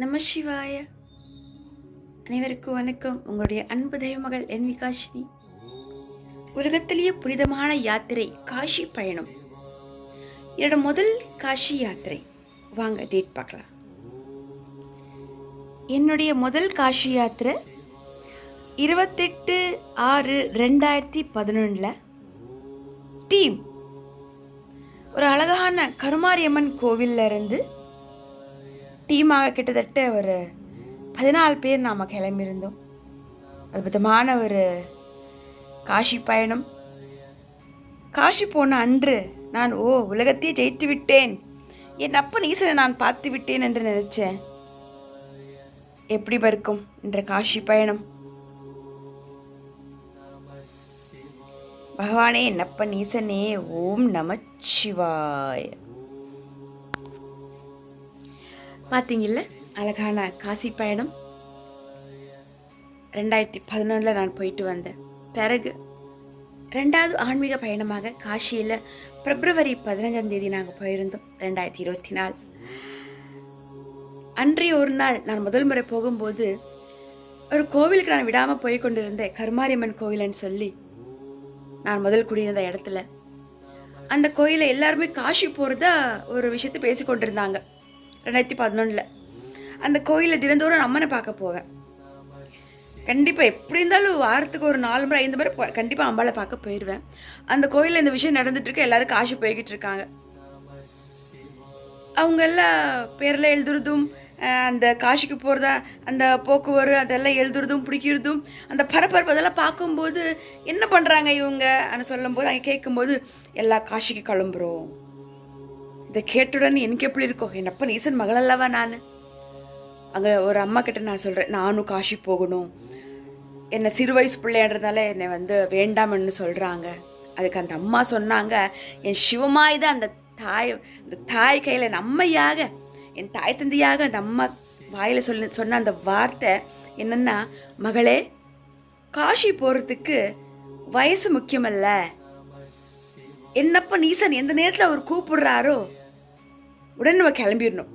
நம சிவாய. அனைவருக்கும் வணக்கம். உங்களுடைய அன்பு தெய்வமகள் என் விகாஷினி. உலகத்திலேயே புனிதமான யாத்திரை காஷி பயணம். என்னோட முதல் காஷி யாத்திரை. வாங்க டேட் பார்க்கலாம். என்னுடைய முதல் காஷி யாத்திரை 28/6/2011 டீம் ஒரு அழகான கருமாரியம்மன் கோவில்ல இருந்து டீமாக கிட்டத்தட்ட ஒரு 14 பேர் நாம் கிளம்பியிருந்தோம். அற்புதமான ஒரு காஷி பயணம். காஷி போன அன்று நான் உலகத்தையே ஜெயித்து விட்டேன், என் அப்பன் ஈசனை நான் பார்த்து விட்டேன் என்று நினைச்சேன். எப்படி இருக்கும் என்ற காஷி பயணம்? பகவானே, என் அப்பன் ஈசனே, ஓம் நமச்சிவாய. பார்த்தீங்கல்ல, அழகான காசி பயணம் 2011 நான் போயிட்டு வந்தேன். பிறகு 2வது ஆன்மீக பயணமாக காஷியில் பிப்ரவரி 15 நாங்கள் போயிருந்தோம் 2024. அன்றைய ஒரு நாள் நான் முதல் முறை போகும்போது ஒரு கோவிலுக்கு நான் விடாமல் போய் கொண்டிருந்தேன். கருமாரியம்மன் கோவில்னு சொல்லி நான் முதல் குடியிருந்த இடத்துல. அந்த கோயிலை எல்லாருமே காஷி போகிறதா ஒரு விஷயத்தை பேசி கொண்டிருந்தாங்க 2011. அந்த கோயிலில் தினந்தோறும் அம்மனை பார்க்க போவேன். கண்டிப்பாக எப்படி இருந்தாலும் வாரத்துக்கு ஒரு 4 முறை 5 முறை கண்டிப்பாக அம்பாளை பார்க்க போயிடுவேன். அந்த கோயிலில் இந்த விஷயம் நடந்துட்டுருக்கு. எல்லோரும் காஷி போய்கிட்டு இருக்காங்க. அவங்க எல்லாம் பேரில் எழுதுறதும், அந்த காஷிக்கு போகிறதா அந்த போக்குவரத்து அதெல்லாம் எழுதுறதும் பிடிக்கிறதும், அந்த பரபரப்பு அதெல்லாம் பார்க்கும்போது என்ன பண்ணுறாங்க இவங்க அப்படின்னு சொல்லும்போது, அங்கே கேட்கும்போது எல்லா காஷிக்கு கிளம்புறோம். இதை கேட்டுடன் எனக்கு எப்படி இருக்கும்? என் அப்பன் ஈசன் மகள் அல்லவா நான். அங்கே ஒரு அம்மா கிட்ட நான் சொல்கிறேன், நானும் காஷி போகணும். என்னை சிறு வயசு பிள்ளைன்றதால என்னை வேண்டாம்னு சொல்கிறாங்க. அதுக்கு அந்த அம்மா சொன்னாங்க, என் சிவமாய் தான் அந்த தாய் கையில் என் அம்மையாக, என் தாய் தந்தையாக அந்த அம்மா வாயில் சொன்ன அந்த வார்த்தை என்னென்னா, மகளே, காஷி போகிறதுக்கு வயசு முக்கியமல்ல. என்னப்பா ஈசன் எந்த நேரத்தில் அவர் கூப்பிடுறாரோ உடனே நம்ம கிளம்பிடணும்.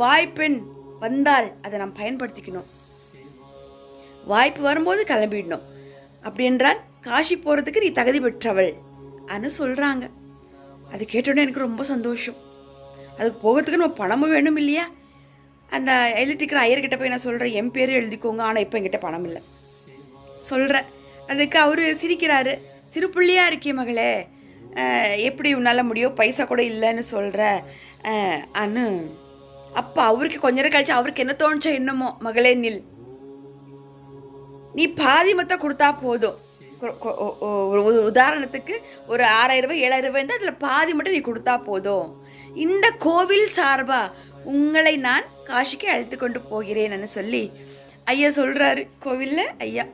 வாய்ப்பெண் வந்தால் அதை நாம் பயன்படுத்திக்கணும். வாய்ப்பு வரும்போது கிளம்பிடணும். அப்படி என்றால் காஷி போகிறதுக்கு நீ தகுதி பெற்றவள் அனு சொல்கிறாங்க. அது கேட்டோன்னே எனக்கு ரொம்ப சந்தோஷம். அதுக்கு போகிறதுக்கு நம்ம பணமும் வேணும் இல்லையா? அந்த எழுதிக்கிற ஐயர்கிட்ட போய் நான் சொல்கிறேன், என் பேர் எழுதிக்கோங்க, ஆனால் இப்போ என்கிட்ட பணம் இல்லை சொல்கிறேன். அதுக்கு அவர் சிரிக்கிறாரு. சிறு பிள்ளையாக இருக்கே மகளே, எப்படி உன்னால் முடியும், பைசா கூட இல்லைன்னு சொல்கிற அனு. அப்போ அவருக்கு கொஞ்ச நேரம் கழிச்சு அவருக்கு என்ன தோணுச்சா என்னமோ, மகளே நில், நீ பாதி மொத்தம் கொடுத்தா போதும். உதாரணத்துக்கு ஒரு 6000 ரூபாய் 7000 ரூபாய் இருந்தால் அதில் பாதி மட்டும் நீ கொடுத்தா போதும். இந்த கோவில் சார்பா உங்களை நான் காஷிக்கு அழைத்து கொண்டு போகிறேன்னு சொல்லி ஐயா சொல்கிறாரு கோவிலில். ஐயா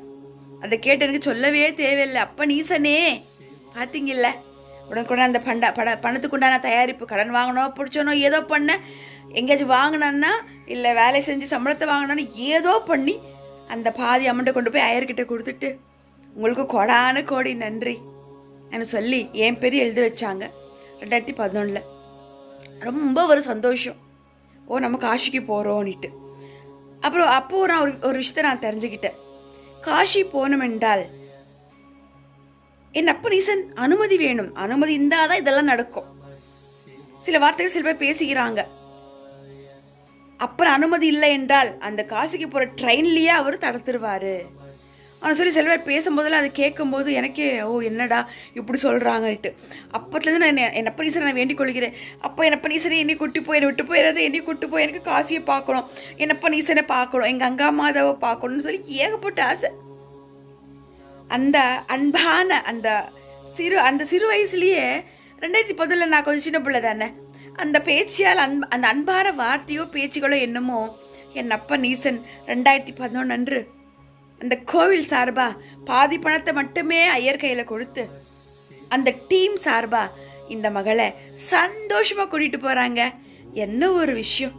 அதை கேட்டு எனக்கு சொல்லவே தேவையில்லை. அப்ப ஈசனே பார்த்தீங்கல்ல, உடனே அந்த பணத்துக்கு உண்டான தயாரிப்பு, கடன் வாங்கினோம் பிடிச்சோனோ ஏதோ பண்ண, எங்கேயாச்சும் வாங்கினான்னா இல்லை வேலை செஞ்சு சம்பளத்தை வாங்கினான்னு ஏதோ பண்ணி அந்த பாதி அமௌண்ட்டை கொண்டு போய் ஐயர்கிட்ட கொடுத்துட்டு, உங்களுக்கு கொடான கோடி நன்றி என்று சொல்லி என் பேர் எழுதி வச்சாங்க 2011. ரொம்ப ஒரு சந்தோஷம். நம்ம காஷிக்கு போகிறோன்னுட்டு. அப்புறம் அப்போது நான் ஒரு விஷயத்தை நான் தெரிஞ்சுக்கிட்டேன். காஷி போனோம் என்றால் என் அப்பன் ஈசன் அனுமதி வேணும். அனுமதி இருந்தால் தான் இதெல்லாம் நடக்கும். சில வார்த்தைகள் சில பேர் பேசுகிறாங்க. அப்புறம் அனுமதி இல்லை என்றால் அந்த காசிக்கு போகிற ட்ரெயின்லேயே அவர் தடுத்துருவார் அவன் சொல்லி சில பேர் பேசும்போதெல்லாம் அதை கேட்கும்போது எனக்கே என்னடா இப்படி சொல்கிறாங்கன்ட்டு. அப்போத்துலேருந்து நான் என் அப்பன் ஈசனை நான் வேண்டிக் கொள்கிறேன். அப்போ என் அப்பன் ஈசனை என்னை கூட்டி போய் என்னை விட்டு போயிடாது, என்னை கூட்டி போய் எனக்கு காசியை பார்க்கணும், என் அப்பன் ஈசனை பார்க்கணும், எங்கள் அங்கா மாதாவை பார்க்கணும்னு சொல்லி ஏகப்பட்ட ஆசை. அந்த அன்பான அந்த சிறு வயசுலேயே 2010 நான் கொஞ்சம் சின்ன பிள்ளை தானே, அந்த பேச்சியால் அந்த அன்பான வார்த்தையோ பேச்சுகளோ என்னமோ என் அப்பன் ஈசன் 2011 அன்று அந்த கோவில் சார்பா பாதி பணத்தை மட்டுமே ஐயர் கையில் கொடுத்து அந்த டீம் சார்பா இந்த மகளை சந்தோஷமாக கூட்டிகிட்டு போகிறாங்க. என்ன ஒரு விஷயம்.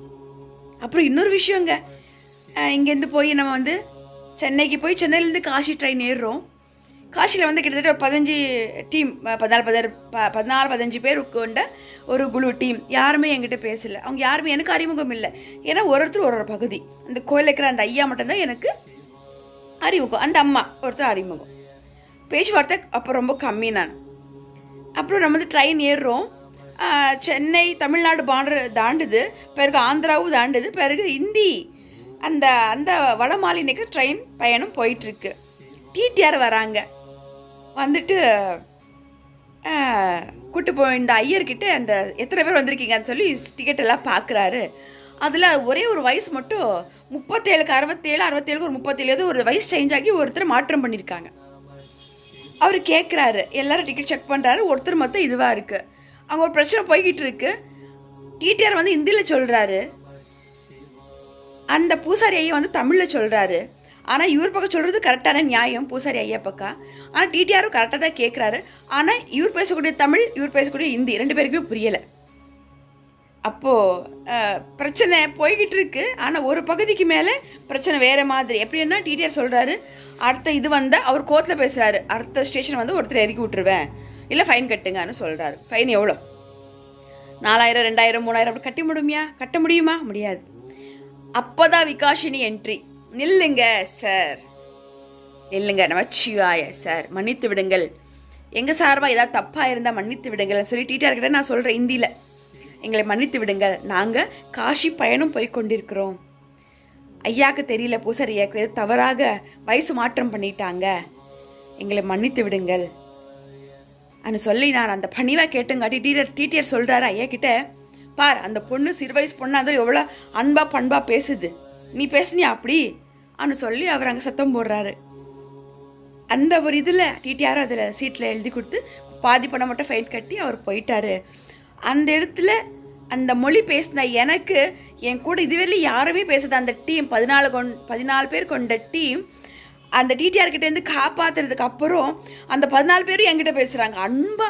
அப்புறம் இன்னொரு விஷயங்க, இங்கேருந்து போய் நம்ம சென்னைக்கு போய் சென்னையிலேருந்து காஷி ட்ரெயின் ஏறுறோம். காசியில் வந்து கிட்டத்தட்ட ஒரு 15 டீம், 14-15 பேர் கொண்ட ஒரு குழு டீம். யாருமே என்கிட்ட பேசலை. அவங்க யாருமே எனக்கு அறிமுகம் இல்லை. ஏன்னா ஒருத்தர் ஒரு பகுதி. அந்த கோயிலில் இருக்கிற அந்த ஐயா மட்டும்தான் எனக்கு அறிமுகம், அந்த அம்மா ஒருத்தர் அறிமுகம். பேச்சுவார்த்தை அப்போ ரொம்ப கம்மி. நான் அப்புறம் நம்ம வந்து ட்ரெயின் ஏறுறோம். சென்னை தமிழ்நாடு தாண்டுது, பிறகு ஆந்திராவும் தாண்டுது, பிறகு இந்தி அந்த அந்த வட மாநிலக்கு ட்ரெயின் பயணம் போயிட்டுருக்கு. டிடிஆர் வராங்க. வந்துட்டு கூட்டு போய் இந்த ஐயர்கிட்ட அந்த எத்தனை பேர் வந்திருக்கீங்கன்னு சொல்லி டிக்கெட் எல்லாம் பார்க்குறாரு. அதில் ஒரே ஒரு வயசு மட்டும் 37க்கு 67, 67க்கு ஒரு 37 ஒரு வயசு சேஞ்ச் ஆகி ஒருத்தர் மாற்றம் பண்ணியிருக்காங்க. அவர் கேட்குறாரு, எல்லோரும் டிக்கெட் செக் பண்ணுறாரு. ஒருத்தர் மொத்தம் இதுவாக இருக்குது. அங்கே ஒரு பிரச்சனை போய்கிட்டு இருக்கு. டிடிஆர் வந்து ஹிந்தியில் சொல்கிறாரு, அந்த பூசாரி ஐயா வந்து தமிழில் சொல்கிறாரு. ஆனால் இவர் பக்கம் சொல்கிறது கரெக்டான நியாயம், பூசாரி ஐயா பக்கம். ஆனால் டிடிஆரும் கரெக்டாக தான் கேட்குறாரு. ஆனால் இவர் பேசக்கூடிய தமிழ், இவர் பேசக்கூடிய ஹிந்தி 2 பேருக்குமே புரியலை. அப்போது பிரச்சனை போய்கிட்டு இருக்கு. ஆனால் ஒரு பகுதிக்கு மேலே பிரச்சனை வேறு மாதிரி. எப்படின்னா டிடிஆர் சொல்கிறாரு, அடுத்த இது வந்தால் அவர் கோர்ட்டில் பேசுகிறாரு, அடுத்த ஸ்டேஷன் வந்து ஒருத்தர் இறக்கி விட்டுருவேன், இல்லை ஃபைன் கட்டுங்கன்னு சொல்கிறாரு. ஃபைன் எவ்வளோ? 4000, 2000, 3000 அப்படி கட்ட முடியுமா? முடியாது. அப்போ தான் விகாஷினி என்ட்ரி. நில்லுங்க சார், நில்லுங்க, நமச்சிவாய சார், மன்னித்து விடுங்கள், எங்கள் சார்பாக ஏதாவது தப்பாக இருந்தால் மன்னித்து விடுங்கள் சொல்லி டிடிஆர்கிட்ட நான் சொல்கிறேன் ஹிந்தியில், எங்களை மன்னித்து விடுங்கள், நாங்கள் காஷி பயணம் போய் கொண்டிருக்கிறோம், ஐயாவுக்கு தெரியல, பூசாரி ஐயாவுக்கு தவறாக வயசு மாற்றம் பண்ணிட்டாங்க, எங்களை மன்னித்து விடுங்கள் அன்னு சொல்லி நான் அந்த பணிவாக கேட்டுங்காட்டி டிடிஆர் சொல்கிறாரு ஐயா கிட்ட, பார் அந்த பொண்ணு சிறு வயசு பொண்ணாக இருந்தாலும் எவ்வளோ அன்பா பண்பாக பேசுது, நீ பேசுனியா அப்படி அன்னு சொல்லி அவர் அங்கே சத்தம் போடுறாரு. அந்த ஒரு இதில் டிடிஆர் அதில் சீட்டில் எழுதி கொடுத்து பாதி பணம் மட்டும் ஃபைன் கட்டி அவர் போயிட்டார். அந்த இடத்துல அந்த மொழி பேசின எனக்கு என் கூட இதுவரையிலும் யாருமே பேசுது அந்த டீம் 14 பேர் கொண்ட டீம் அந்த டிடிஆர்கிட்டேருந்து காப்பாற்றுறதுக்கு அப்புறம் அந்த 14 பேரும் என்கிட்ட பேசுகிறாங்க அன்பா.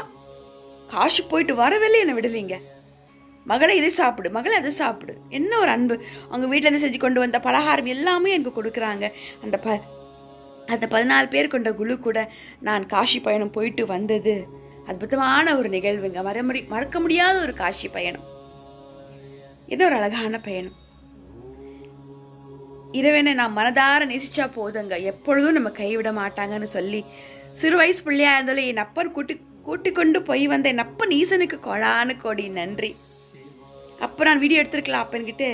காசு போயிட்டு வரவில்லை, என்னை விடலைங்க, மகளை இதை சாப்பிடு, மகளை அதை சாப்பிடு, என்ன ஒரு அன்பு. அவங்க வீட்டிலேருந்து செஞ்சு கொண்டு வந்த பலகாரம் எல்லாமே எனக்கு கொடுக்குறாங்க. அந்த 14 பேர் கொண்ட குழு கூட நான் காஷி பயணம் போயிட்டு வந்தது அற்புதமான ஒரு நிகழ்வுங்க. மறக்க முடியாத ஒரு காஷி பயணம். இது ஒரு அழகான பயணம். இறைவனை நான் மனதார நேசிச்சா போதுங்க, எப்பொழுதும் நம்ம கைவிட மாட்டாங்கன்னு சொல்லி சிறு வயசு பிள்ளையா இருந்தாலும் என் அப்பர் கூட்டி கொண்டு போய் வந்த என் அப்பன் ஈசனுக்கு கோடானு கோடி நன்றி. அப்போ நான் வீடியோ எடுத்துருக்கலாம். அப்போ என்கிட்ட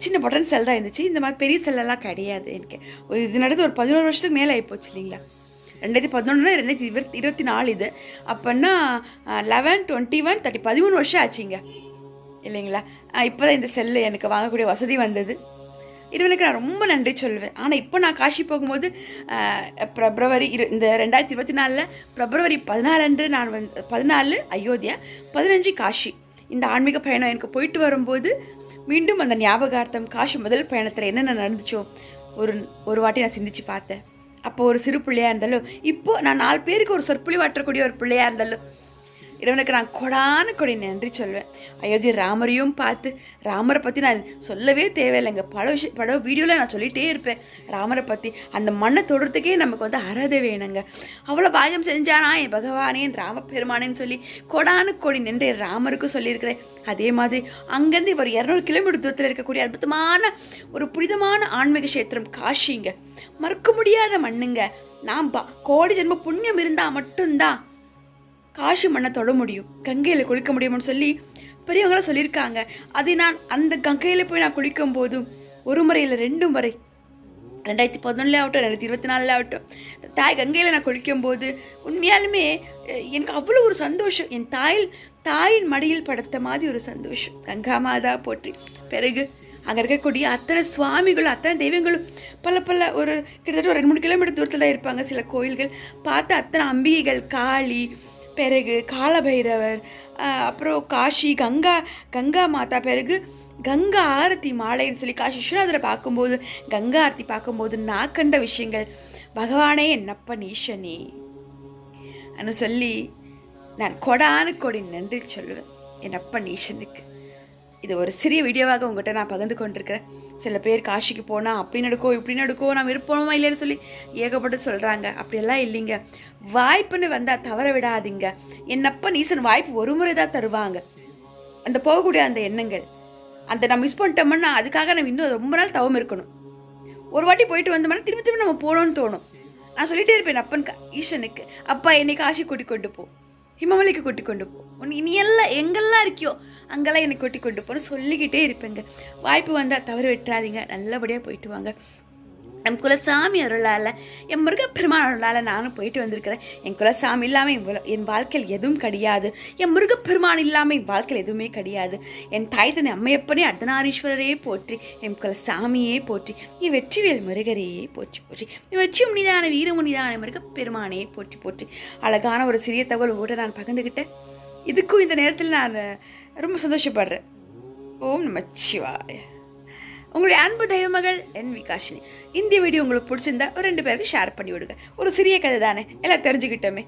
சின்ன பட்டன் செல் தான் இருந்துச்சு, இந்த மாதிரி பெரிய செல்லெல்லாம் கிடையாது. எனக்கு இது நடந்து ஒரு 11 வருஷத்துக்கு மேலே ஆகிப்போச்சு இல்லைங்களா. 2011 2024 இது. அப்போன்னா 11, 21, 30 13 வருஷம் ஆச்சுங்க இல்லைங்களா. இப்போ தான் இந்த செல்லு எனக்கு வாங்கக்கூடிய வசதி வந்தது. இறைவனுக்கு நான் ரொம்ப நன்றி சொல்வேன். ஆனால் இப்போ நான் காஷி போகும்போது பிப்ரவரி இந்த 2024 பிப்ரவரி 14 அன்று நான் 14 அயோத்தியா, 15 காஷி. இந்த ஆன்மீக பயணம் எனக்கு போயிட்டு வரும்போது மீண்டும் அந்த ஞாபகார்த்தம் காஷி முதல் பயணத்தில் என்னென்ன நடந்துச்சோ ஒரு வாட்டி நான் சிந்திச்சு பார்த்தேன். அப்போ ஒரு சிறு பிள்ளையாக இருந்தாலும் இப்போது நான் 4 பேருக்கு ஒரு சொற்பொழிவாற்றக்கூடிய ஒரு பிள்ளையாக இருந்தாலும் இறைவனுக்கு நான் கொடி நன்றி சொல்வேன். அயோத்தி ராமரையும் பார்த்து, ராமரை பற்றி நான் சொல்லவே தேவையில்லைங்க, பல வீடியோவில் நான் சொல்லிகிட்டே இருப்பேன் ராமரை பற்றி. அந்த மண்ணை தொடுறதுக்கே நமக்கு வந்து அறதை வேணுங்க. அவ்வளோ பாகியம் செஞ்சானா என் பகவானேன் ராமபெருமானேன்னு சொல்லி கொடி நன்றி ராமருக்கும் சொல்லியிருக்கிறேன். அதே மாதிரி அங்கேருந்து ஒரு 200 கிலோமீட்டர் தூரத்தில் இருக்கக்கூடிய அற்புதமான ஒரு புனிதமான ஆன்மீக கஷேத்திரம் காஷிங்க. மறக்க முடியாத மண்ணுங்க. நான் கோடி ஜென்ம புண்ணியம் இருந்தால் மட்டும்தான் காஷி மண்ணை தொட முடியும், கங்கையில் குளிக்க முடியும்னு சொல்லி பெரியவங்களாம் சொல்லியிருக்காங்க. அதை நான் அந்த கங்கையில் போய் நான் குளிக்கும் போதும் ஒரு முறை இல்லை 2 முறை, 2011 ஆகட்டும் 2024 ஆகட்டும், தாய் கங்கையில் நான் குளிக்கும்போது உண்மையாலுமே எனக்கு அவ்வளோ ஒரு சந்தோஷம். என் தாயின் மடியில் படுத்த மாதிரி ஒரு சந்தோஷம். கங்கா மாதா போற்றி. பிறகு அங்கே இருக்கக்கூடிய அத்தனை சுவாமிகளும் அத்தனை தெய்வங்களும் பல ஒரு கிட்டத்தட்ட ஒரு 2-3 கிலோமீட்டர் தூரத்தில் தான் இருப்பாங்க. சில கோயில்கள் பார்த்து அத்தனை அம்பிகைகள், காளி, பிறகு காலபைரவர், அப்புறம் காஷி கங்கா மாதா, பிறகு கங்கா ஆரத்தி மாலைன்னு சொல்லி காஷி விஸ்வநாதரை பார்க்கும்போது, கங்கா ஆரத்தி பார்க்கும்போது நான் கண்ட விஷயங்கள், பகவானே என்னப்ப நீஷனி அன்னு சொல்லி நான் கொடி நன்றி சொல்லுவேன் என் அப்பன் ஈசனுக்கு. இது ஒரு சிறிய வீடியோவாக உங்கள்கிட்ட நான் பகிர்ந்து கொண்டிருக்கிறேன். சில பேர் காசிக்கு போனால் அப்படி நடக்கும் இப்படி நடக்கும், நான் விருப்பமா இல்லைன்னு சொல்லி ஏகப்பட்டு சொல்கிறாங்க. அப்படியெல்லாம் இல்லைங்க. வாய்ப்புன்னு வந்தால் தவற விடாதீங்க. என்னப்பா நீசன் வாய்ப்பு ஒரு முறை தான் தருவாங்க. அந்த போகக்கூடிய அந்த எண்ணங்கள், அந்த நம்ம மிஸ் பண்ணிட்டோம்னா அதுக்காக நம்ம இன்னும் ரொம்ப நாள் தவம் இருக்கணும். ஒரு வாட்டி போயிட்டு வந்தோம்னா திரும்ப திரும்ப நம்ம போகணும்னு தோணும். நான் சொல்லிகிட்டே இருப்பேன் அப்பனுக்கு, ஈஸ்வனுக்கு, அப்பா என்னை காசி கூட்டி கொண்டு போ, ஹிமமலைக்கு கூட்டி கொண்டு போ, நீ எல்லாம் எங்கெல்லாம் இருக்கியோ அங்கெல்லாம் என்னை கூட்டி கொண்டு போன்னு சொல்லிக்கிட்டே இருப்பேங்க. வாய்ப்பு வந்தால் தவறு விட்டுறாதீங்க. நல்லபடியாக போயிட்டு வாங்க. என் குலசாமி அருளால், என் முருகப்பெருமான் அருளால் நானும் போயிட்டு வந்திருக்கிறேன். என் குலசாமி இல்லாமல் என் வாழ்க்கையில் எதுவும் கிடையாது. என் முருகப்பெருமான் இல்லாமல் என் வாழ்க்கையில் எதுவுமே கிடையாது. என் தாய் தந்தை அம்மையப்பனே அர்த்தநாரீஸ்வரரையே போற்றி, என் குலசாமியே போற்றி, என் வெற்றிவேல் முருகரையே போற்றி போற்றி, என் வெற்றி முனிதான வீரமுனிதான முருகப்பெருமானே போற்றி போற்றி. அழகான ஒரு சிறிய தகவல் கூட நான் பகிர்ந்துக்கிட்டேன். இதுக்கும் இந்த நேரத்தில் நான் ரொம்ப சந்தோஷப்படுறேன். ஓம் நமச்சிவாய. உங்களுடைய அன்பு தெய்வமகள் என் விகாஷினி. இந்த வீடியோ உங்களுக்கு பிடிச்சிருந்தா ஒரு 2 பேருக்கு ஷேர் பண்ணி விடுங்க. ஒரு சிறிய கதை தானே, எல்லாம் தெரிஞ்சுக்கிட்டோமே.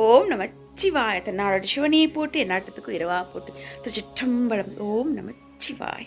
ஓம் நமச்சிவாய. தன்னாரோட சிவனியை போட்டு என் நாட்டத்துக்கும் இரவா போட்டு திருச்சிற்றம்பலம். ஓம் நமச்சிவாய.